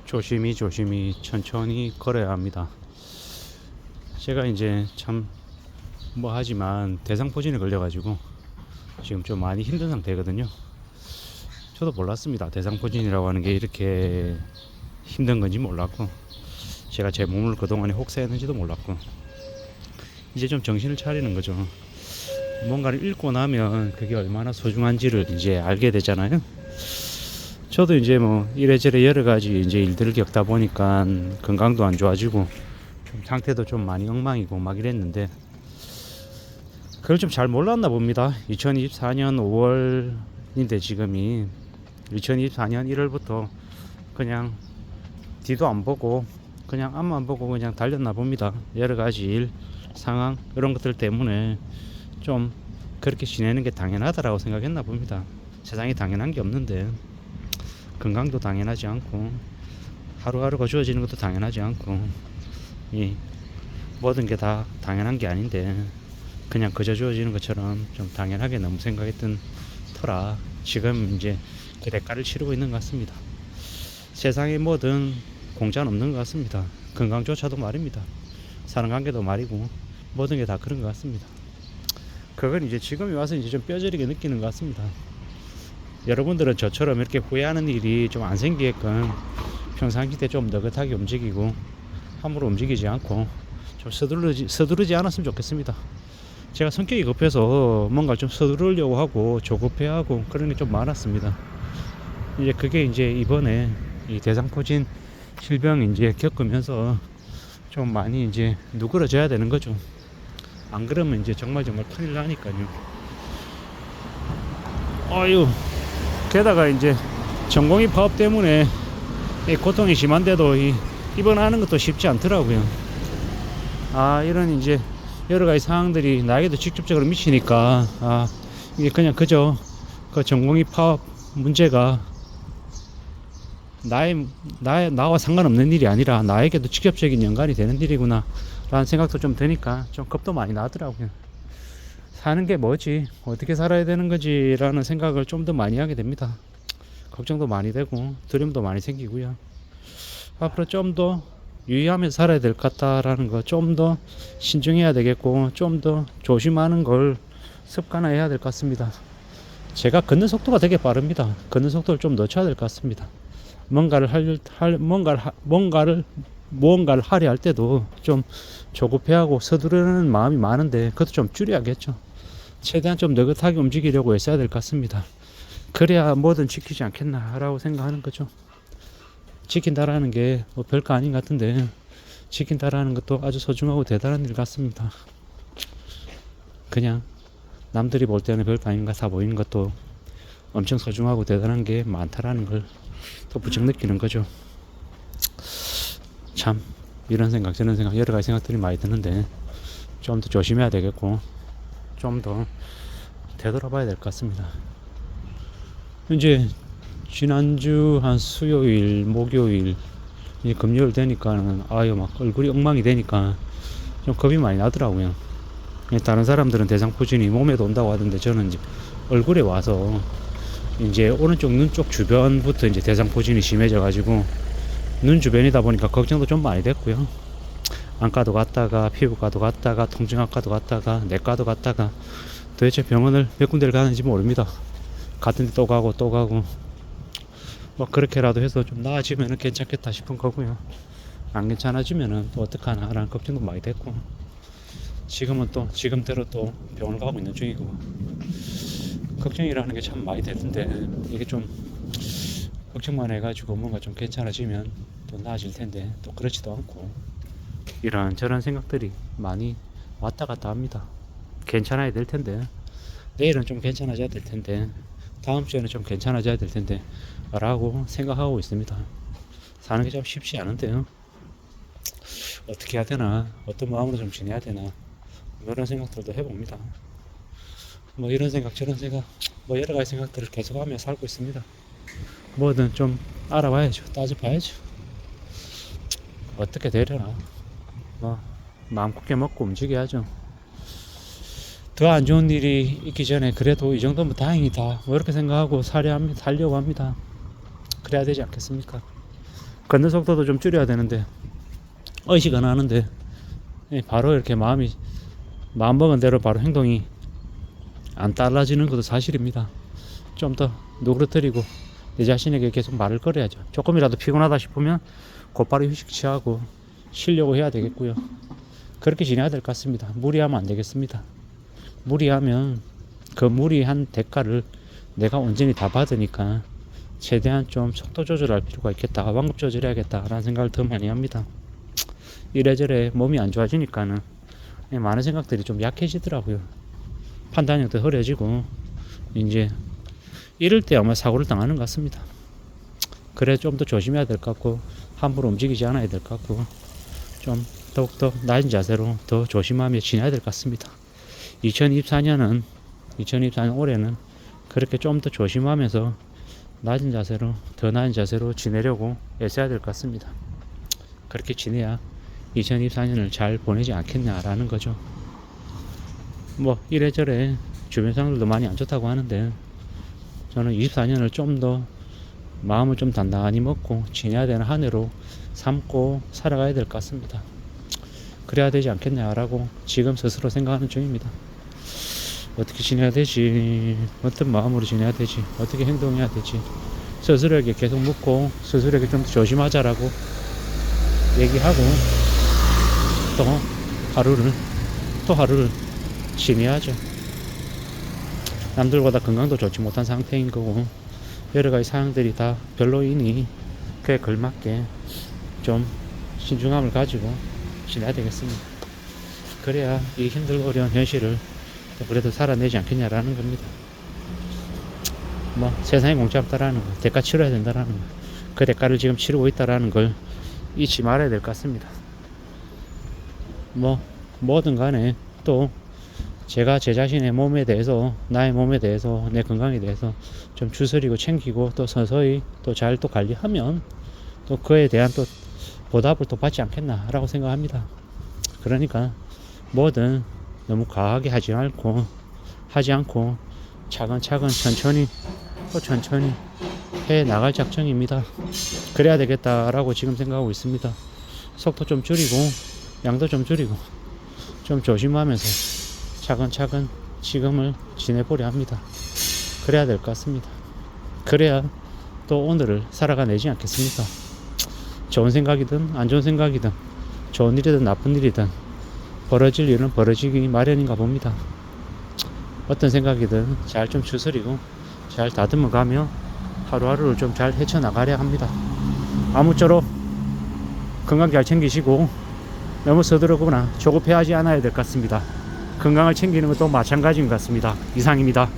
조심히 조심히 천천히 걸어야 합니다. 제가 이제 참 뭐 하지만 대상포진에 걸려가지고 지금 좀 많이 힘든 상태거든요. 저도 몰랐습니다. 대상포진이라고 하는 게 이렇게 힘든 건지 몰랐고, 제가 제 몸을 그동안에 혹사했는지도 몰랐고, 이제 좀 정신을 차리는 거죠. 뭔가를 읽고 나면 그게 얼마나 소중한지를 이제 알게 되잖아요. 저도 이제 뭐 이래저래 여러 가지 이제 일들을 겪다 보니까 건강도 안 좋아지고 좀 상태도 좀 많이 엉망이고 막 이랬는데, 그걸 좀 잘 몰랐나 봅니다. 2024년 5월인데 지금이 2024년 1월부터 그냥 뒤도 안 보고 그냥 앞만 보고 그냥 달렸나 봅니다. 여러 가지 일, 상황 이런 것들 때문에 좀 그렇게 지내는 게 당연하다라고 생각했나 봅니다. 세상에 당연한 게 없는데, 건강도 당연하지 않고 하루하루가 주어지는 것도 당연하지 않고, 이 모든 게 다 당연한 게 아닌데 그냥 그저 주어지는 것처럼 좀 당연하게 너무 생각했던 터라 지금 이제 그 대가를 치르고 있는 것 같습니다. 세상에 뭐든 공짜는 없는 것 같습니다. 건강조차도 말입니다. 사는 관계도 말이고 모든 게 다 그런 것 같습니다. 그건 이제 지금에 와서 이제 좀 뼈저리게 느끼는 것 같습니다. 여러분들은 저처럼 이렇게 후회하는 일이 좀 안 생기게끔 평상시 때 좀 느긋하게 움직이고 함부로 움직이지 않고 좀 서두르지 않았으면 좋겠습니다. 제가 성격이 급해서 뭔가 좀 서두르려고 하고 조급해하고 그런 게 좀 많았습니다. 이제 그게 이제 이번에 이 대상포진 질병 이제 겪으면서 좀 많이 이제 누그러져야 되는 거죠. 안 그러면 이제 정말 큰일 나니까요. 아유, 게다가 이제 전공의 파업 때문에 이 고통이 심한데도 입원하는 것도 쉽지 않더라고요. 이런 이제 여러 가지 상황들이 나에게도 직접적으로 미치니까, 이게 그냥 그저 그 전공의 파업 문제가 나와 상관없는 일이 아니라 나에게도 직접적인 연관이 되는 일이구나 라는 생각도 좀 드니까 좀 겁도 많이 나더라고요. 사는 게 뭐지, 어떻게 살아야 되는 거지 라는 생각을 좀 더 많이 하게 됩니다. 걱정도 많이 되고 두려움도 많이 생기고요. 앞으로 좀 더 유의하면서 살아야 될 것 같다라는 거, 좀 더 신중해야 되겠고 좀 더 조심하는 걸 습관화해야 될 것 같습니다. 제가 걷는 속도가 되게 빠릅니다. 걷는 속도를 좀 늦춰야 될 것 같습니다. 뭔가를 하려 할 때도 좀 조급해하고 서두르는 마음이 많은데 그것도 좀 줄여야겠죠. 최대한 좀 느긋하게 움직이려고 애써야 될 것 같습니다. 그래야 뭐든 지키지 않겠나라고 생각하는 거죠. 지킨다라는 게 뭐 별거 아닌 것 같은데, 지킨다라는 것도 아주 소중하고 대단한 일 같습니다. 그냥 남들이 볼 때는 별거 아닌 것 같아 보이는 것도 엄청 소중하고 대단한 게 많다라는 걸 또 부쩍 느끼는 거죠. 참 이런 생각 저런 생각 여러 가지 생각들이 많이 드는데 좀 더 조심해야 되겠고 좀 더 되돌아봐야 될 것 같습니다. 이제 지난주 한 수요일 목요일 금요일 되니까는 막 얼굴이 엉망이 되니까 좀 겁이 많이 나더라고요. 다른 사람들은 대상포진이 몸에도 온다고 하던데 저는 이제 얼굴에 와서 이제 오른쪽 눈 쪽 주변부터 이제 대상포진이 심해져 가지고 눈 주변이다 보니까 걱정도 좀 많이 됐고요. 안과도 갔다가 피부과도 갔다가 통증학과도 갔다가 내과도 갔다가 도대체 병원을 몇 군데를 가는지 모릅니다. 같은 데 또 가고 뭐 그렇게라도 해서 좀 나아지면 괜찮겠다 싶은 거고요. 안 괜찮아지면은 또 어떡하나 라는 걱정도 많이 됐고, 지금은 또 지금대로 또 병원을 가고 있는 중이고, 걱정이라는 게 참 많이 되던데 이게 좀 걱정만 해가지고 뭔가 좀 괜찮아지면 또 나아질 텐데 또 그렇지도 않고, 이런저런 생각들이 많이 왔다 갔다 합니다. 괜찮아야 될 텐데, 내일은 좀 괜찮아져야 될 텐데, 다음 주에는 좀 괜찮아져야 될 텐데 라고 생각하고 있습니다. 사는 게 좀 쉽지 않은데요. 어떻게 해야 되나, 어떤 마음으로 좀 지내야 되나, 이런 생각들도 해봅니다. 뭐 이런 생각 저런 생각 뭐 여러 가지 생각들을 계속하며 살고 있습니다. 뭐든 좀 알아봐야죠. 따져봐야죠. 어떻게 되려나. 뭐 마음 굳게 먹고 움직여야죠. 더 안 좋은 일이 있기 전에 그래도 이 정도면 다행이다 뭐 이렇게 생각하고 살려고 합니다. 그래야 되지 않겠습니까? 걷는 속도도 좀 줄여야 되는데 의식 안 하는데 바로 이렇게 마음먹은 대로 바로 행동이 안 따라지는 것도 사실입니다. 좀 더 누그러뜨리고 내 자신에게 계속 말을 걸어야죠. 조금이라도 피곤하다 싶으면 곧바로 휴식 취하고 쉬려고 해야 되겠고요. 그렇게 지내야 될 것 같습니다. 무리하면 안 되겠습니다. 무리하면 그 무리한 대가를 내가 온전히 다 받으니까 최대한 좀 속도 조절할 필요가 있겠다. 완급 조절해야겠다라는 생각을 더 많이 합니다. 이래저래 몸이 안 좋아지니까는 많은 생각들이 좀 약해지더라고요. 판단력도 흐려지고 이제 이럴 때 아마 사고를 당하는 것 같습니다. 그래 좀 더 조심해야 될 것 같고 함부로 움직이지 않아야 될 것 같고 좀 더욱더 낮은 자세로 더 조심하며 지내야 될 것 같습니다. 2024년 올해는 그렇게 좀 더 조심하면서 낮은 자세로 더 낮은 자세로 지내려고 애써야 될 것 같습니다. 그렇게 지내야 2024년을 잘 보내지 않겠냐라는 거죠. 뭐 이래저래 주변 상황들도 많이 안 좋다고 하는데 저는 24년을 좀 더 마음을 좀 단단히 먹고 지내야 되는 한 해로 삼고 살아가야 될 것 같습니다. 그래야 되지 않겠냐라고 지금 스스로 생각하는 중입니다. 어떻게 지내야 되지? 어떤 마음으로 지내야 되지? 어떻게 행동해야 되지? 스스로에게 계속 묻고 스스로에게 좀 조심하자라고 얘기하고 또 하루를 지내야죠. 남들보다 건강도 좋지 못한 상태인 거고 여러가지 사항들이 다 별로이니 그에 걸맞게 좀 신중함을 가지고 지내야 되겠습니다. 그래야 이 힘들고 어려운 현실을 그래도 살아내지 않겠냐라는 겁니다. 뭐 세상에 공짜 없다라는 거, 대가 치러야 된다라는 거, 그 대가를 지금 치르고 있다라는 걸 잊지 말아야 될 것 같습니다. 뭐 뭐든 간에 또 제가 제 자신의 몸에 대해서, 나의 몸에 대해서, 내 건강에 대해서 좀 추스리고 챙기고 또 서서히 또 잘 또 관리하면 또 그에 대한 또 보답을 또 받지 않겠나라고 생각합니다. 그러니까 뭐든 너무 과하게 하지 않고 차근차근 천천히 해 나갈 작정입니다. 그래야 되겠다라고 지금 생각하고 있습니다. 속도 좀 줄이고 양도 좀 줄이고 좀 조심하면서 차근차근 지금을 지내보려 합니다. 그래야 될 것 같습니다. 그래야 또 오늘을 살아가내지 않겠습니까? 좋은 생각이든 안 좋은 생각이든 좋은 일이든 나쁜 일이든 벌어질 일은 벌어지기 마련인가 봅니다. 어떤 생각이든 잘 좀 추스리고 잘 다듬어 가며 하루하루를 좀 잘 헤쳐나가려 합니다. 아무쪼록 건강 잘 챙기시고 너무 서두르거나 조급해하지 않아야 될 것 같습니다. 건강을 챙기는 것도 마찬가지인 것 같습니다. 이상입니다.